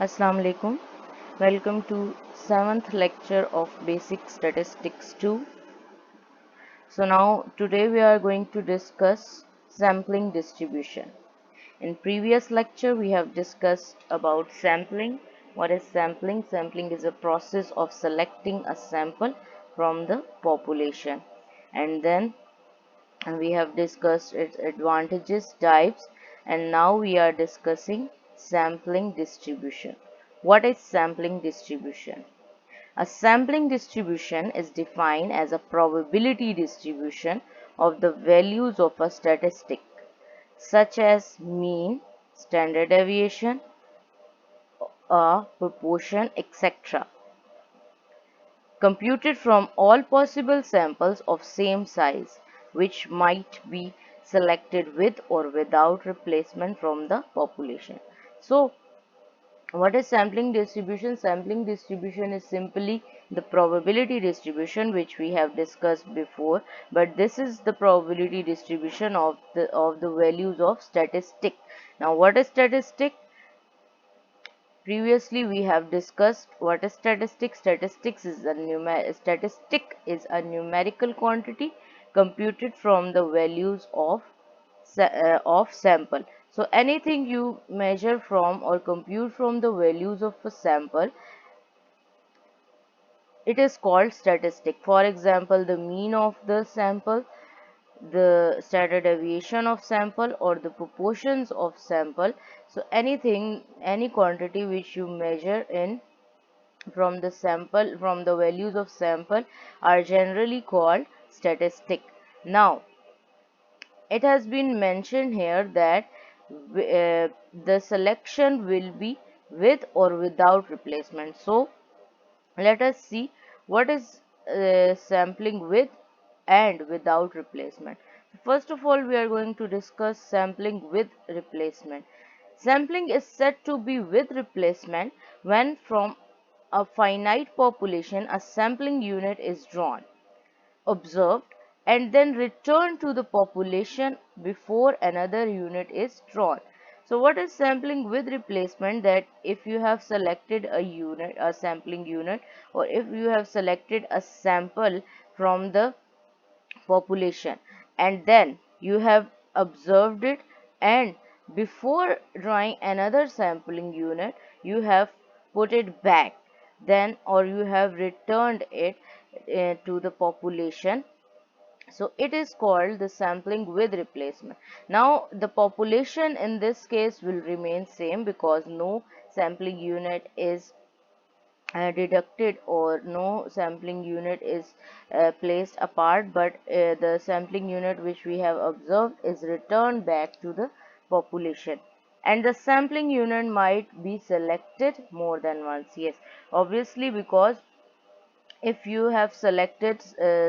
Assalamu alaikum. Welcome to 7th lecture of Basic Statistics 2. So now today we are going to discuss sampling distribution. In previous lecture we have discussed about sampling. What is sampling? Sampling is a process of selecting a sample from the population, and then we have discussed its advantages, types, and now we are discussing sampling distribution. What is sampling distribution? A sampling distribution is defined as a probability distribution of the values of a statistic, such as mean, standard deviation, proportion, etc., computed from all possible samples of same size, which might be selected with or without replacement from the population. So, what is sampling distribution? Sampling distribution is simply the probability distribution which we have discussed before, but this is the probability distribution of the values of statistic. Now, what is statistic? Previously, we have discussed what is statistic. Statistic is a numerical quantity computed from the values of sample. So anything you measure from or compute from the values of a sample, it is called statistic. For example, the mean of the sample, the standard deviation of sample, or the proportions of sample. So anything, any quantity which you measure in from the sample, from the values of sample, are generally called statistic. Now, it has been mentioned here that the selection will be with or without replacement. So let us see what is sampling with and without replacement. First of all, we are going to discuss sampling with replacement. Sampling is said to be with replacement when from a finite population a sampling unit is drawn, observed, and then returned to the population before another unit is drawn. So what is sampling with replacement? That if you have selected a unit, a sampling unit, or if you have selected a sample from the population, and then you have observed it, and before drawing another sampling unit you have put it back, then or you have returned it to the population, so it is called the sampling with replacement. Now the population in this case will remain same because no sampling unit is deducted, or no sampling unit is placed apart, but the sampling unit which we have observed is returned back to the population, and the sampling unit might be selected more than once. Yes, obviously, because if you have selected,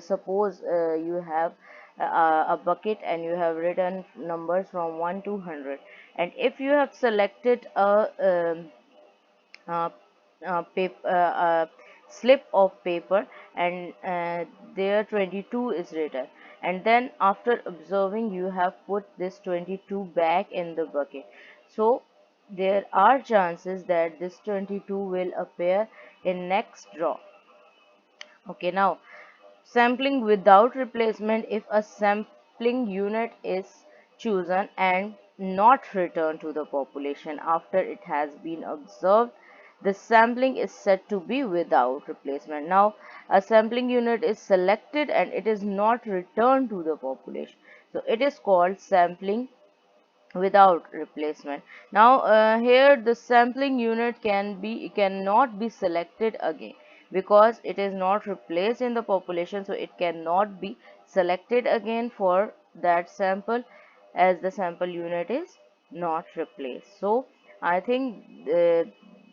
suppose you have a bucket and you have written numbers from 1 to 100, and if you have selected uh, slip of paper, and there 22 is written, and then after observing you have put this 22 back in the bucket, so there are chances that this 22 will appear in next draw. Okay, now sampling without replacement: if a sampling unit is chosen and not returned to the population after it has been observed, the sampling is said to be without replacement. Now, a sampling unit is selected and it is not returned to the population, so it is called sampling without replacement. Now here the sampling unit cannot be selected again because it is not replaced in the population, so it cannot be selected again for that sample, as the sample unit is not replaced. So I think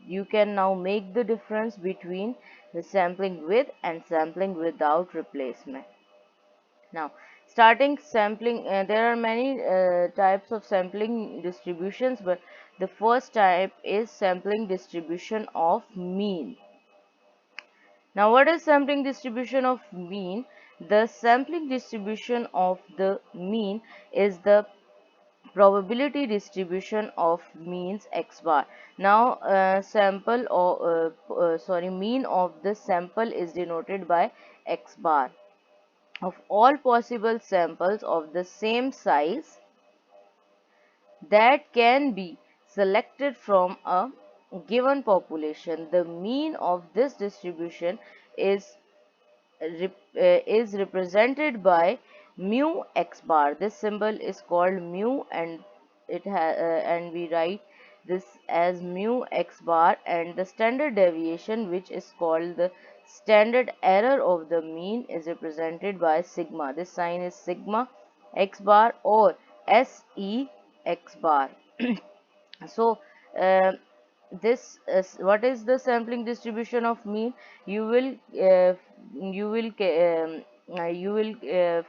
you can now make the difference between the sampling with and sampling without replacement. Now, starting sampling, there are many types of sampling distributions, but the first type is sampling distribution of mean. Now, what is sampling distribution of mean? The sampling distribution of the mean is the probability distribution of means x bar. Now sample or mean of the sample is denoted by x bar. Of all possible samples of the same size that can be selected from a given population, the mean of this distribution is is represented by mu x bar. This symbol is called mu, and and we write this as mu x bar, and the standard deviation, which is called the standard error of the mean, is represented by sigma. This sign is sigma x bar or se x bar. So this is what is the sampling distribution of mean. You will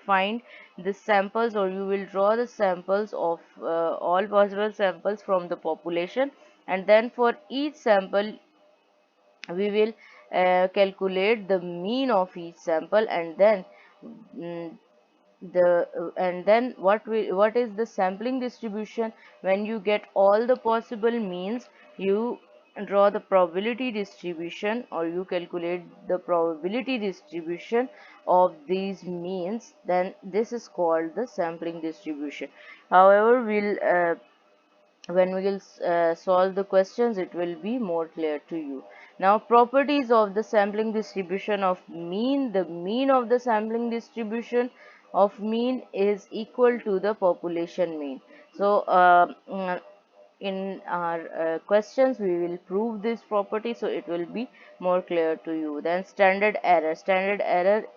find the samples, or you will draw the samples of all possible samples from the population, and then for each sample we will calculate the mean of each sample, and then mm, what is the sampling distribution. When you get all the possible means, you draw the probability distribution, or you calculate the probability distribution of these means, then this is called the sampling distribution. However, when we will solve the questions, it will be more clear to you. Now, properties of the sampling distribution of mean. The mean of the sampling distribution of mean is equal to the population mean. So in our questions we will prove this property, so it will be more clear to you. Then standard error. Standard error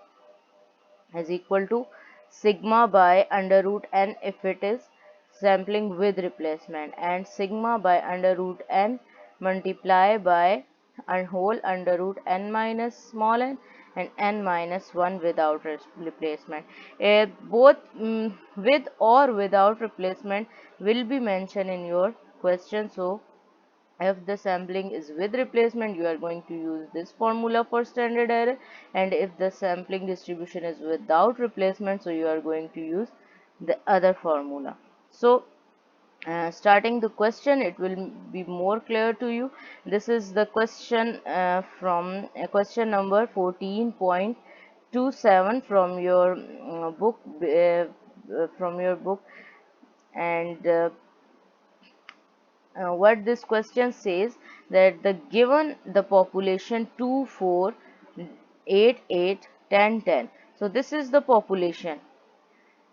is equal to sigma by under root n if it is sampling with replacement, and sigma by under root n multiply by whole under root n minus small n and n minus 1 without replacement. Both with or without replacement will be mentioned in your question. So if the sampling is with replacement, you are going to use this formula for standard error, and if the sampling distribution is without replacement, so you are going to use the other formula. So starting the question, it will be more clear to you. This is the question from question number 14.27 from your book, and what this question says, that the given the population 2 4 8 8 10 10. So this is the population,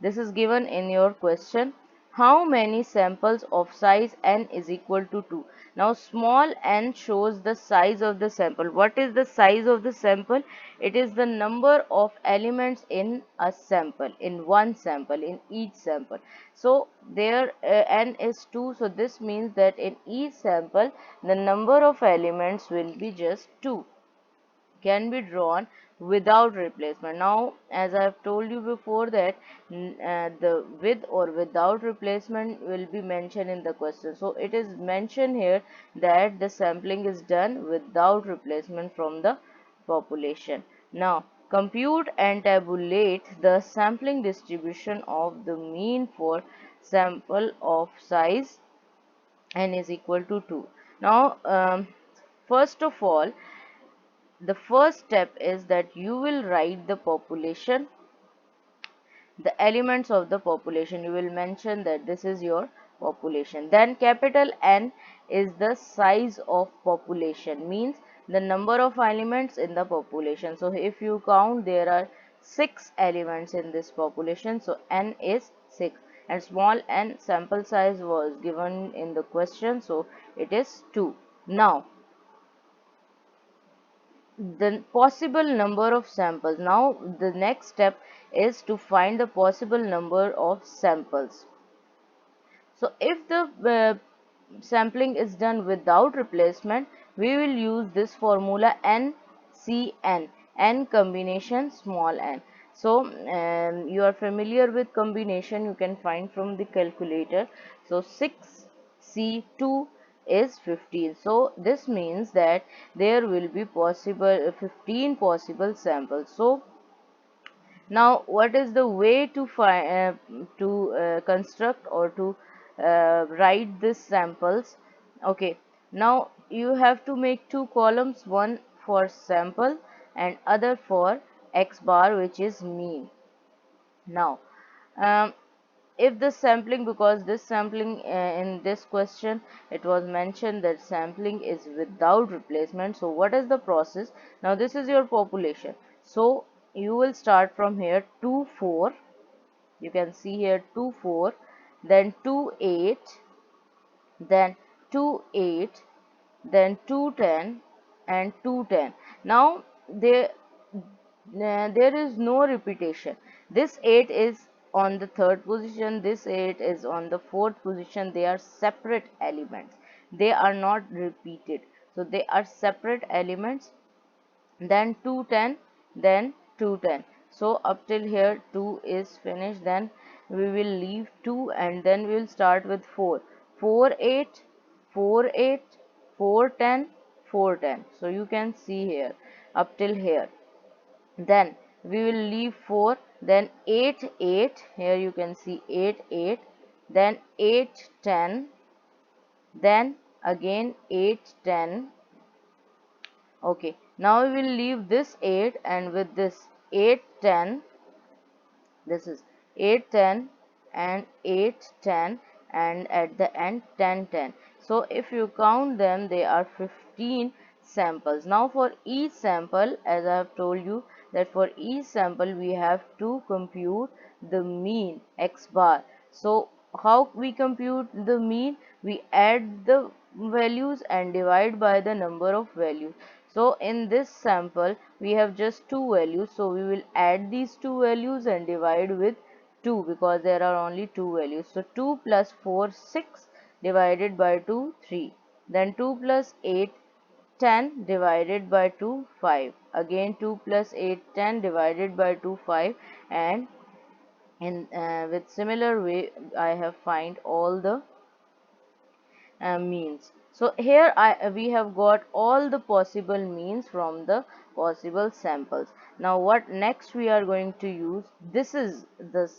this is given in your question. How many samples of size n is equal to 2? Now small n shows the size of the sample. What is the size of the sample? It is the number of elements in a sample, in one sample, in each sample. So there n is 2, so this means that in each sample the number of elements will be just 2, can be drawn without replacement. Now, as I have told you before, that the with or without replacement will be mentioned in the question. So it is mentioned here that the sampling is done without replacement from the population. Now, compute and tabulate the sampling distribution of the mean for sample of size n is equal to 2. Now, first of all, the first step is that you will write the population, the elements of the population. You will mention that this is your population. Then capital N is the size of population, means the number of elements in the population. So if you count, there are 6 elements in this population, so N is 6, and small n sample size was given in the question, so it is 2. Now the possible number of samples. Now the next step is to find the possible number of samples. So if the sampling is done without replacement, we will use this formula NCN, n combination small n. So you are familiar with combination, you can find from the calculator. So 6C2 is 15. So this means that there will be possible 15 possible samples. So now what is the way to find construct or to write this samples. Okay, now you have to make two columns, one for sample and other for x bar, which is mean. Now um, if the sampling, because this sampling in this question it was mentioned that sampling is without replacement, so what is the process? Now this is your population, so you will start from here 2 4, you can see here 2 4, then 2 8, then 2 8, then 2 10 and 2 10. Now there is no repetition. This 8 is on the third position, this 8 is on the fourth position. They are separate elements, they are not repeated, so they are separate elements. Then 210, then 210. So up till here 2 is finished, then we will leave 2 and then we will start with 4. 4 8, 4 8, 4 10, 4 10. So you can see here up till here. Then we will leave 4, then 8 8, here you can see 8 8, then 8 10, then again 8 10. Okay, now we will leave this 8 and with this 8 10, this is 8 10 and 8 10, and at the end 10 10. So if you count them, they are 15 samples. Now for each sample, as I have told you that for each sample we have to compute the mean x bar. So how we compute the mean? We add the values and divide by the number of values. So in this sample we have just two values, so we will add these two values and divide with 2 because there are only two values. So 2 plus 4 6 divided by 2 3, then 2 plus 8 10 divided by 2 5, again 2 plus 8 10 divided by 2 5, and in with similar way I have find all the means. So here we have got all the possible means from the possible samples. Now what next we are going to use, this is the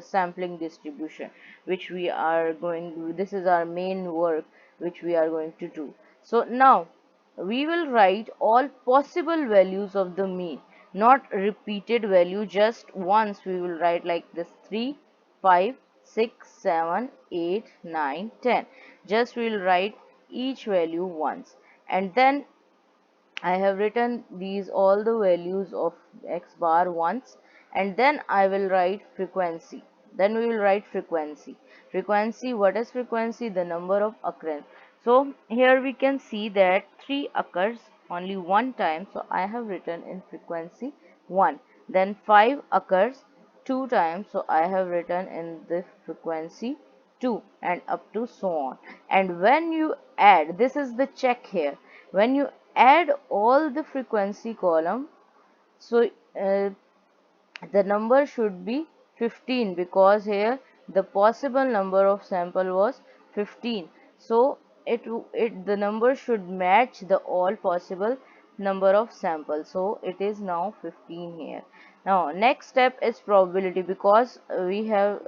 sampling distribution which we are going to, this is our main work which we are going to do. So now we will write all possible values of the mean, not repeated value, just once we will write like this 3 5 6 7 8 9 10, just we will write each value once, and then I have written these all the values of x bar once, and then I will write frequency. Then we will write frequency. Frequency, what is frequency? The number of occurrence. So here we can see that 3 occurs only one time, so I have written in frequency 1. Then 5 occurs 2 times, so I have written in the frequency 2, and up to so on. And when you add, this is the check here, when you add all the frequency column, so the number should be 15 because here the possible number of sample was 15, so it the number should match the all possible number of samples, so it is now 15 here. Now next step is probability, because we have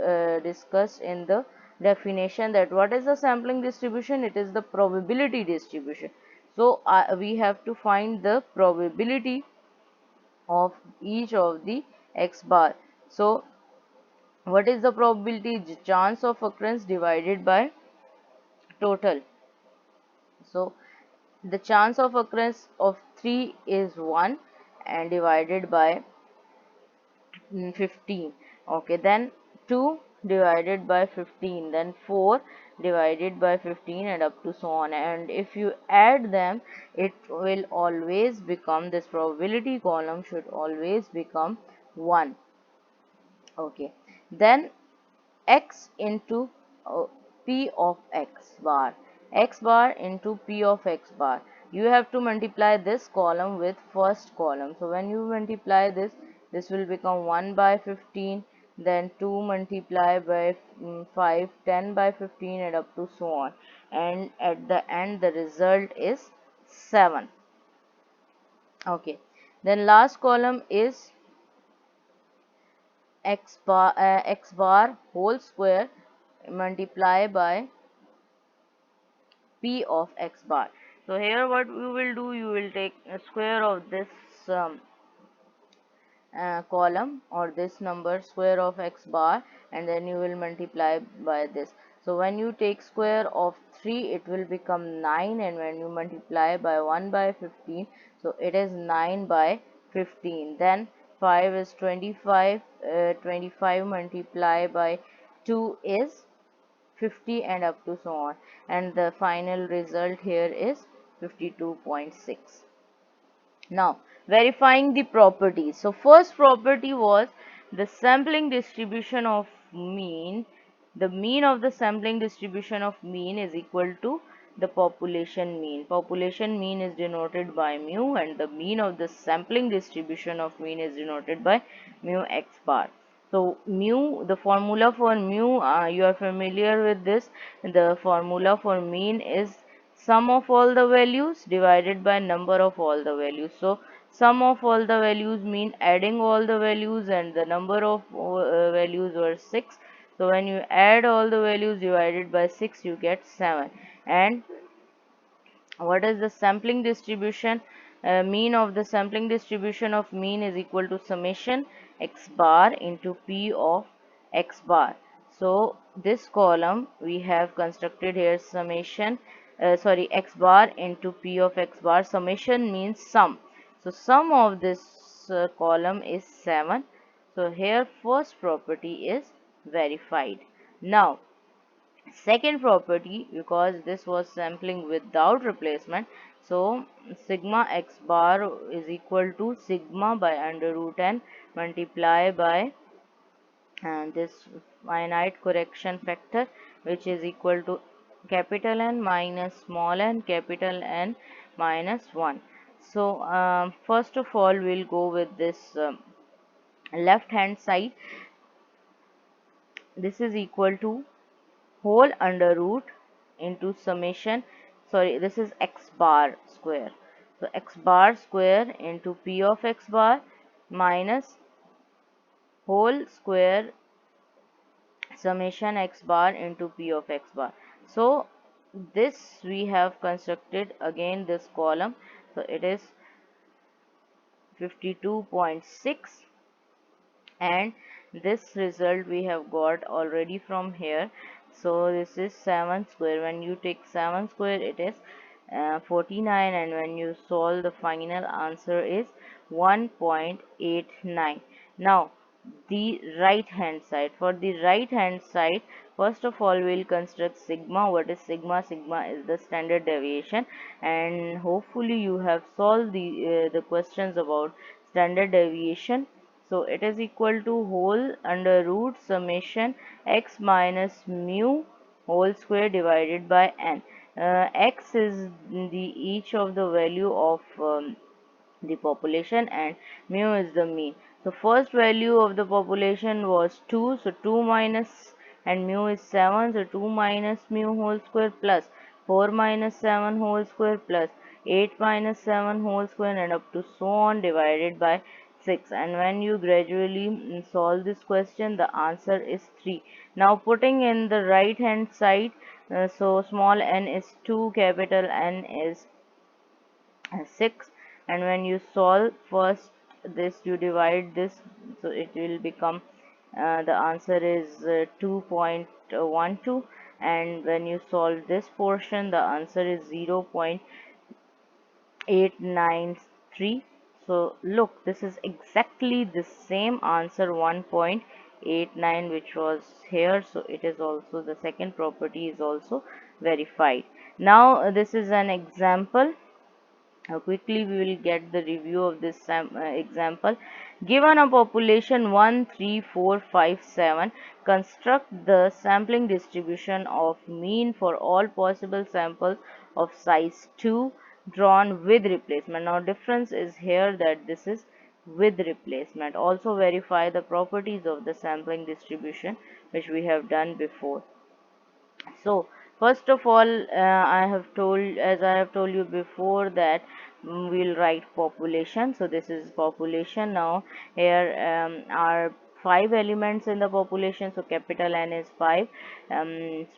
discussed in the definition that what is the sampling distribution, it is the probability distribution. So we have to find the probability of each of the x bar. So what is the probability? Chance of occurrence divided by total. So the chance of occurrence of 3 is 1 and divided by 15. Okay, then 2 divided by 15, then 4 divided by 15, and up to so on. And if you add them, it will always become, this probability column should always become 1. Okay, then x into p of x bar into p of x bar, you have to multiply this column with first column. So when you multiply this, this will become 1 by 15, then 2 multiply by 5, 10 by 15, and up to so on, and at the end the result is 7. Okay, then last column is x bar whole square multiply by p of x bar. So here what you will do, you will take a square of this um, column or this number square of x bar, and then you will multiply by this. So when you take square of 3 it will become 9, and when you multiply by 1 by 15, so it is 9 by 15. Then 5 is 25, 25 multiply by 2 is 50, and up to so on, and the final result here is 52.6. Now, verifying the properties. So, first property was the sampling distribution of mean. The mean of the sampling distribution of mean is equal to the population mean. Population mean is denoted by mu, and the mean of the sampling distribution of mean is denoted by mu x bar. So, mu, the formula for mu, you are familiar with this. The formula for mean is sum of all the values divided by number of all the values. So sum of all the values mean adding all the values, and the number of values were 6. So when you add all the values divided by 6, you get 7. And what is the sampling distribution? Mean of the sampling distribution of mean is equal to summation x bar into p of x bar. So this column we have constructed here summation, x bar into p of x bar. Summation means sum. So sum of this column is 7. So here first property is verified. Now second property, because this was sampling without replacement, so sigma x bar is equal to sigma by under root n multiply by this finite correction factor, which is equal to capital N minus small n, capital N minus 1. So first of all we'll go with this left hand side. This is equal to whole under root into summation, this is x bar square. So x bar square into p of x bar minus whole square summation x bar into p of x bar. So this we have constructed again this column. So it is 52.6, and this result we have got already from here. So this is 7 square. When you take 7 square it is 49, and when you solve the final answer is 1.89. Now the right hand side, for the right hand side, first of all we'll construct sigma. What is sigma? Sigma is the standard deviation, and hopefully you have solved the questions about standard deviation. So it is equal to whole under root summation x minus mu whole square divided by n. X is the each of the value of the population, and mu is the mean. So first value of the population was 2, so 2 minus, and mu is 7, so 2 minus mu whole square plus 4 minus 7 whole square plus 8 minus 7 whole square, and up to so on divided by 6. And when you gradually solve this question, the answer is 3. Now putting in the right hand side, so small n is 2, capital N is 6, and when you solve first this, you divide this, so it will become the answer is 2.12, and when you solve this portion the answer is 0.893. So look, this is exactly the same answer, 1.89, which was here. So it is also, the second property is also verified. Now this is an example. Quickly we will get the review of this example. Given a population 1, 3, 4, 5, 7, construct the sampling distribution of mean for all possible samples of size 2 drawn with replacement. Now difference is here that this is with replacement. Also verify the properties of the sampling distribution, which we have done before. So first of all, as I have told you before, that we'll write population. So this is population. Now here are 5 elements in the population, so capital N is 5,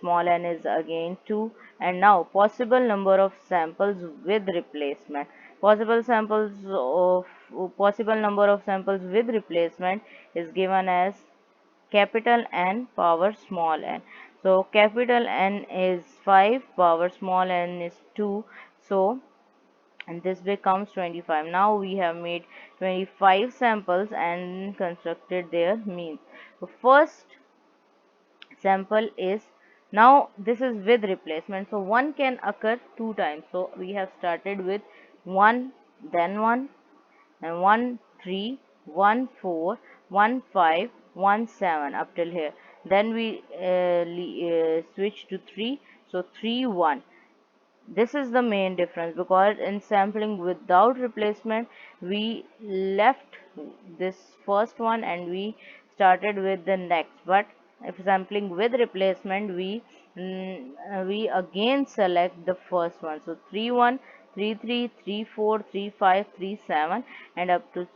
small n is again 2. And now possible number of samples with replacement. Possible number of samples with replacement is given as capital N power small n. So capital N is 5, power small n is 2. So and this becomes 25. Now we have made 25 samples and constructed their means. The first sample is, now this is with replacement, so 1 can occur 2 times. So we have started with 1, then 1, and 1 3, 1 4, 1 5, 1 7 up till here. Then we switch to 3, so 3 1. This is the main difference, because in sampling without replacement we left this first one and we started with the next, but if sampling with replacement we again select the first one. So 3 1, 3 3, 3 4, 3 5, 3 7, and up to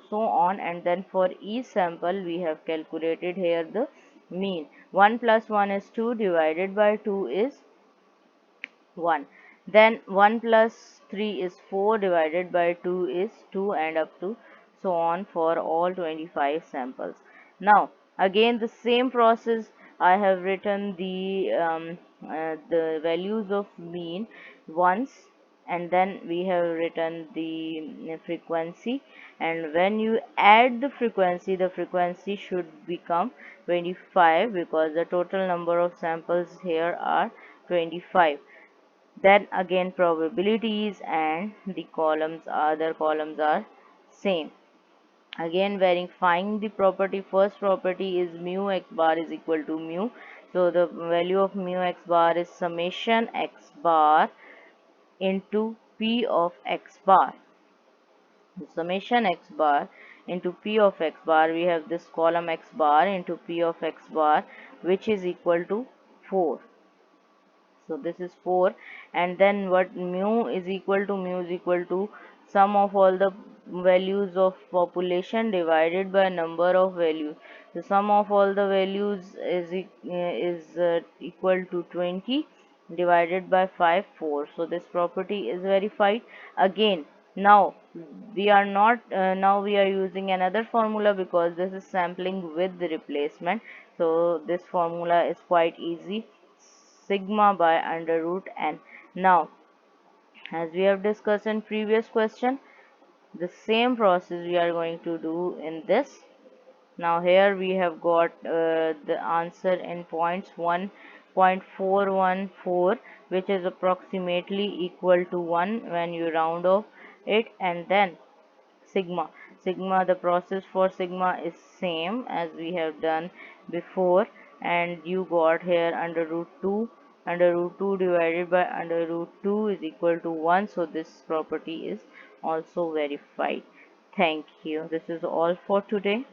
so on. And then for each sample we have calculated here the mean. 1 plus 1 is 2, divided by 2 is 1. Then 1 plus 3 is 4, divided by 2 is 2, and up to so on for all 25 samples. Now again the same process, I have written the values of mean once, and then we have written the frequency, and when you add the frequency should become 25, because the total number of samples here are 25. Then again probabilities and the other columns are same. Again verifying the property, first property is mu x bar is equal to mu. So the value of mu x bar is summation x bar into p of x bar. Summation x bar into p of x bar, we have this column x bar into p of x bar, which is equal to 4. So this is 4. And then what mu is equal to sum of all the values of population divided by number of values. The sum of all the values is equal to 20, divided by 5 4. So this property is verified. Again now we are not now we are using another formula, because this is sampling with the replacement. So this formula is quite easy, sigma by under root n. Now as we have discussed in previous question, the same process we are going to do in this. Now here we have got the answer in points 1.414, which is approximately equal to 1 when you round off it. And then sigma, the process for sigma is same as we have done before, and you got here under root 2. Under root 2 divided by under root 2 is equal to 1. So this property is also verified. Thank you. This is all for today.